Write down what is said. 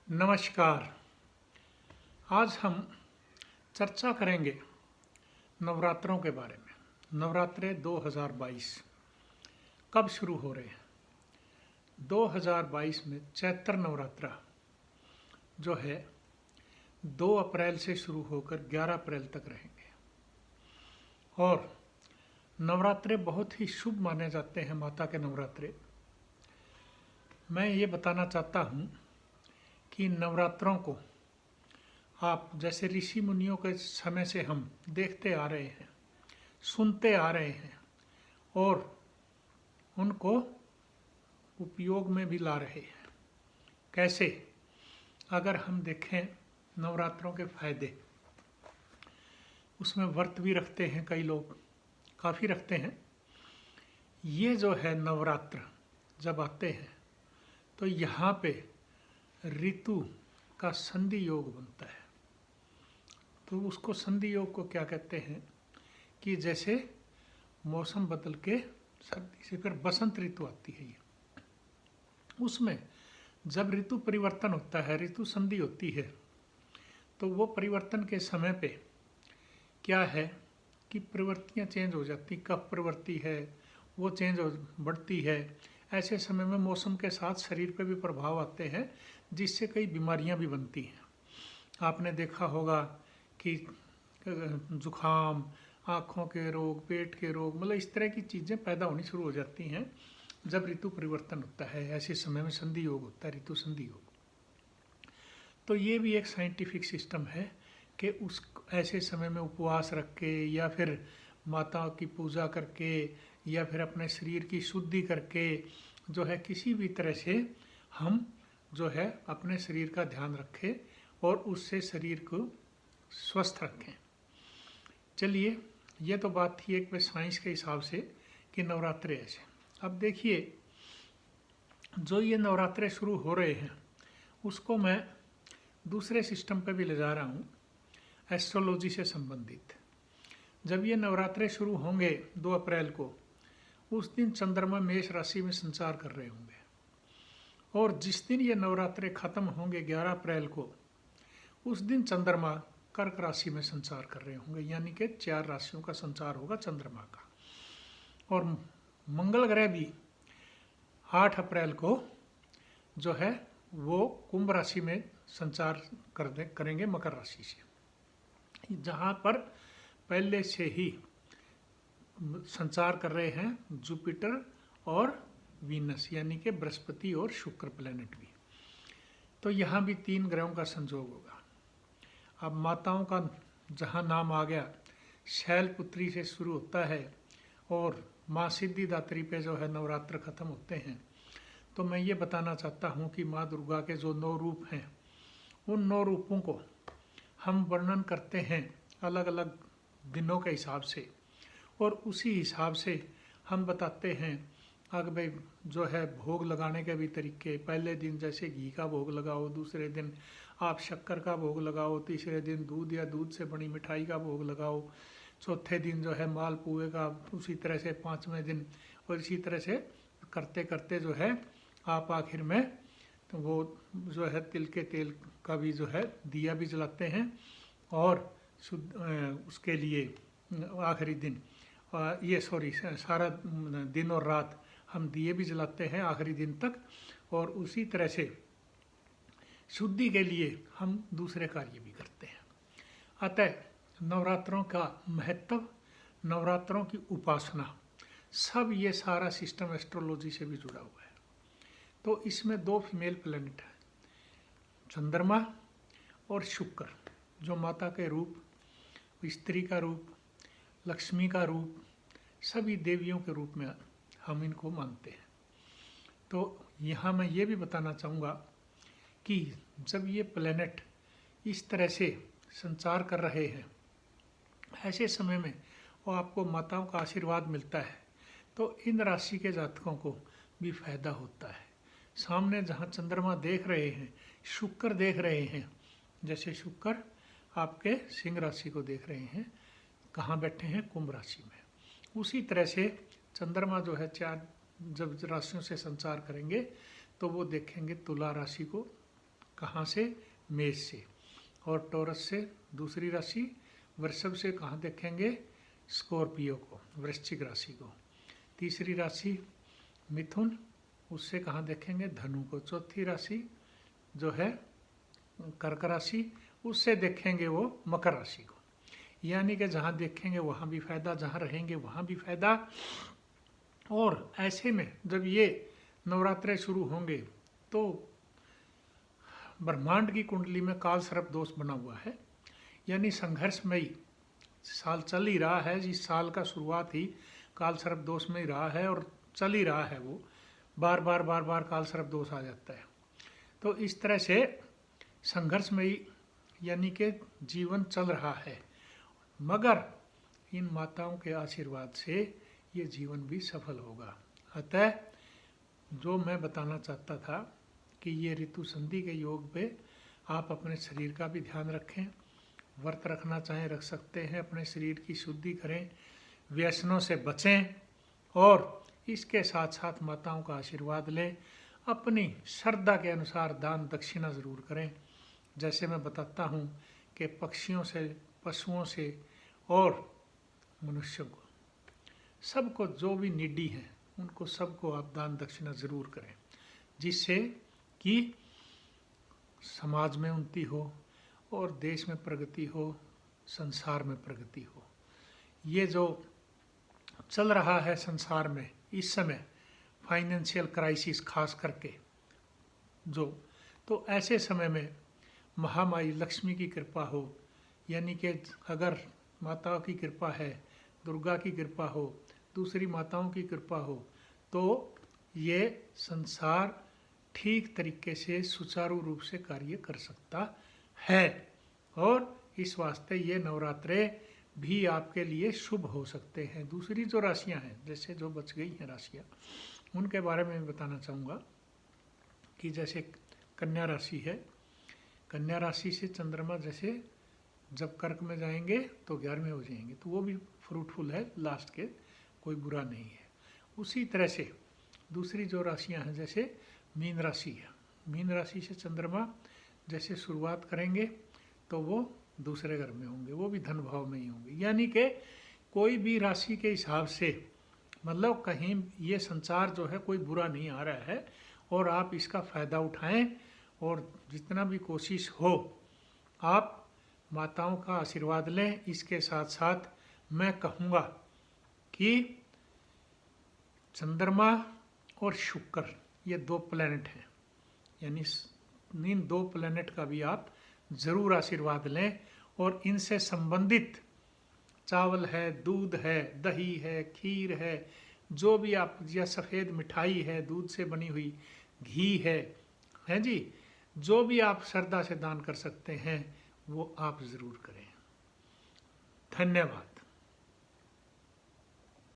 नमस्कार। आज हम चर्चा करेंगे नवरात्रों के बारे में। नवरात्रे 2022 कब शुरू हो रहे हैं? 2022 में चैत्र नवरात्रा जो है 2 अप्रैल से शुरू होकर 11 अप्रैल तक रहेंगे। और नवरात्रे बहुत ही शुभ माने जाते हैं, माता के नवरात्रे। मैं ये बताना चाहता हूँ कि नवरात्रों को आप जैसे ऋषि मुनियों के समय से हम देखते आ रहे हैं, सुनते आ रहे हैं और उनको उपयोग में भी ला रहे हैं। कैसे? अगर हम देखें नवरात्रों के फायदे, उसमें व्रत भी रखते हैं कई लोग, काफ़ी रखते हैं। ये जो है नवरात्र जब आते हैं तो यहाँ पे ऋतु का संधि योग बनता है। तो उसको संधि योग को क्या कहते हैं कि जैसे मौसम बदल के सर्दी से फिर बसंत ऋतु आती है, ये उसमें जब ऋतु परिवर्तन होता है, ऋतु संधि होती है, तो वो परिवर्तन के समय पे क्या है कि प्रवृत्तियाँ चेंज हो जाती। कब प्रवृत्ति है वो चेंज हो बढ़ती है। ऐसे समय में मौसम के साथ शरीर पे भी प्रभाव आते हैं, जिससे कई बीमारियां भी बनती हैं। आपने देखा होगा कि जुखाम, आँखों के रोग, पेट के रोग, मतलब इस तरह की चीज़ें पैदा होनी शुरू हो जाती हैं जब ऋतु परिवर्तन होता है। ऐसे समय में संधि योग होता है, ऋतु संधि योग। तो ये भी एक साइंटिफिक सिस्टम है कि उस ऐसे समय में उपवास रख के या फिर माता की पूजा करके या फिर अपने शरीर की शुद्धि करके जो है किसी भी तरह से हम जो है अपने शरीर का ध्यान रखें और उससे शरीर को स्वस्थ रखें। चलिए, ये तो बात थी एक साइंस के हिसाब से कि नवरात्रे ऐसे। अब देखिए, जो ये नवरात्रे शुरू हो रहे हैं उसको मैं दूसरे सिस्टम पे भी ले जा रहा हूँ, एस्ट्रोलॉजी से संबंधित। जब ये नवरात्रे शुरू होंगे 2 अप्रैल को, उस दिन चंद्रमा मेष राशि में संचार कर रहे होंगे और जिस दिन ये नवरात्रे खत्म होंगे 11 अप्रैल को, उस दिन चंद्रमा कर्क राशि में संचार कर रहे होंगे। यानी कि 4 राशियों का संचार होगा चंद्रमा का। और मंगल ग्रह भी 8 अप्रैल को जो है वो कुंभ राशि में संचार करेंगे मकर राशि से, जहाँ पर पहले से ही संचार कर रहे हैं जुपिटर और वीनस, यानी कि बृहस्पति और शुक्र प्लैनेट भी। तो यहाँ भी 3 ग्रहों का संयोग होगा। अब माताओं का जहाँ नाम आ गया, शैलपुत्री से शुरू होता है और माँ सिद्धिदात्री पे जो है नवरात्र खत्म होते हैं। तो मैं ये बताना चाहता हूँ कि माँ दुर्गा के जो 9 रूप हैं, उन 9 रूपों को हम वर्णन करते हैं अलग अलग दिनों के हिसाब से, और उसी हिसाब से हम बताते हैं अगर भाई जो है भोग लगाने के भी तरीके। पहले दिन जैसे घी का भोग लगाओ, दूसरे दिन आप शक्कर का भोग लगाओ, तीसरे दिन दूध या दूध से बनी मिठाई का भोग लगाओ, चौथे दिन जो है मालपुए का, उसी तरह से 5वें दिन, और इसी तरह से करते करते जो है आप आखिर में तो वो जो है तिल के तेल का भी जो है दिया भी जलाते हैं। और शुद्ध उसके लिए आखिरी दिन सारा दिन और रात हम दिए भी जलाते हैं आखिरी दिन तक। और उसी तरह से शुद्धि के लिए हम दूसरे कार्य भी करते हैं। अतः नवरात्रों का महत्व, नवरात्रों की उपासना, सब ये सारा सिस्टम एस्ट्रोलॉजी से भी जुड़ा हुआ है। तो इसमें 2 फीमेल प्लैनेट हैं, चंद्रमा और शुक्र, जो माता के रूप, स्त्री का रूप, लक्ष्मी का रूप, सभी देवियों के रूप में हम इनको मानते हैं। तो यहाँ मैं ये भी बताना चाहूँगा कि जब ये प्लैनेट इस तरह से संचार कर रहे हैं, ऐसे समय में वो आपको माताओं का आशीर्वाद मिलता है, तो इन राशि के जातकों को भी फायदा होता है। सामने जहाँ चंद्रमा देख रहे हैं, शुक्र देख रहे हैं, जैसे शुक्र आपके सिंह राशि को देख रहे हैं, कहाँ बैठे हैं? कुंभ राशि में। उसी तरह से चंद्रमा जो है 4 जब राशियों से संचार करेंगे तो वो देखेंगे तुला राशि को, कहाँ से? मेष से। और टॉरस से दूसरी राशि वृषभ से कहाँ देखेंगे? स्कॉर्पियो को, वृश्चिक राशि को। तीसरी राशि मिथुन, उससे कहाँ देखेंगे? धनु को। चौथी राशि जो है कर्क राशि, उससे देखेंगे वो मकर राशि को। यानी कि जहाँ देखेंगे वहाँ भी फायदा, जहाँ रहेंगे वहाँ भी फायदा। और ऐसे में जब ये नवरात्रे शुरू होंगे तो ब्रह्मांड की कुंडली में काल सर्प दोष बना हुआ है, यानी संघर्षमयी साल चल ही रहा है। इस साल का शुरुआत ही काल सर्प दोष में ही रहा है और चल ही रहा है, वो बार बार काल सर्प दोष आ जाता है। तो इस तरह से संघर्षमयी यानी कि जीवन चल रहा है, मगर इन माताओं के आशीर्वाद से ये जीवन भी सफल होगा। अतः जो मैं बताना चाहता था कि ये ऋतु संधि के योग पे आप अपने शरीर का भी ध्यान रखें, व्रत रखना चाहें रख सकते हैं, अपने शरीर की शुद्धि करें, व्यसनों से बचें और इसके साथ साथ माताओं का आशीर्वाद लें। अपनी श्रद्धा के अनुसार दान दक्षिणा ज़रूर करें। जैसे मैं बताता हूँ कि पक्षियों से, पशुओं से और मनुष्यों को, सबको जो भी निडी हैं उनको सबको आप दान दक्षिणा ज़रूर करें, जिससे कि समाज में उन्नति हो और देश में प्रगति हो, संसार में प्रगति हो। ये जो चल रहा है संसार में इस समय फाइनेंशियल क्राइसिस खास करके जो, तो ऐसे समय में महामाई लक्ष्मी की कृपा हो, यानी कि अगर माताओं की कृपा है, दुर्गा की कृपा हो, दूसरी माताओं की कृपा हो, तो ये संसार ठीक तरीके से सुचारू रूप से कार्य कर सकता है। और इस वास्ते ये नवरात्रे भी आपके लिए शुभ हो सकते हैं। दूसरी जो राशियां हैं, जैसे जो बच गई हैं राशियां, उनके बारे में बताना चाहूँगा कि जैसे कन्या राशि है, कन्या राशि से चंद्रमा जैसे जब कर्क में जाएंगे तो 11वें हो जाएंगे, तो वो भी फ्रूटफुल है लास्ट के, कोई बुरा नहीं है। उसी तरह से दूसरी जो राशियां हैं, जैसे मीन राशि है, मीन राशि से चंद्रमा जैसे शुरुआत करेंगे तो वो दूसरे घर में होंगे, वो भी धन भाव में ही होंगे। यानी कि कोई भी राशि के हिसाब से मतलब कहीं ये संचार जो है कोई बुरा नहीं आ रहा है, और आप इसका फ़ायदा उठाएं और जितना भी कोशिश हो आप माताओं का आशीर्वाद लें। इसके साथ साथ मैं कहूँगा कि चंद्रमा और शुक्र ये 2 प्लैनेट हैं, यानी इन 2 प्लैनेट का भी आप ज़रूर आशीर्वाद लें। और इनसे संबंधित चावल है, दूध है, दही है, खीर है, जो भी आप, या सफ़ेद मिठाई है दूध से बनी हुई, घी है जी, जो भी आप श्रद्धा से दान कर सकते हैं वो आप ज़रूर करें। धन्यवाद।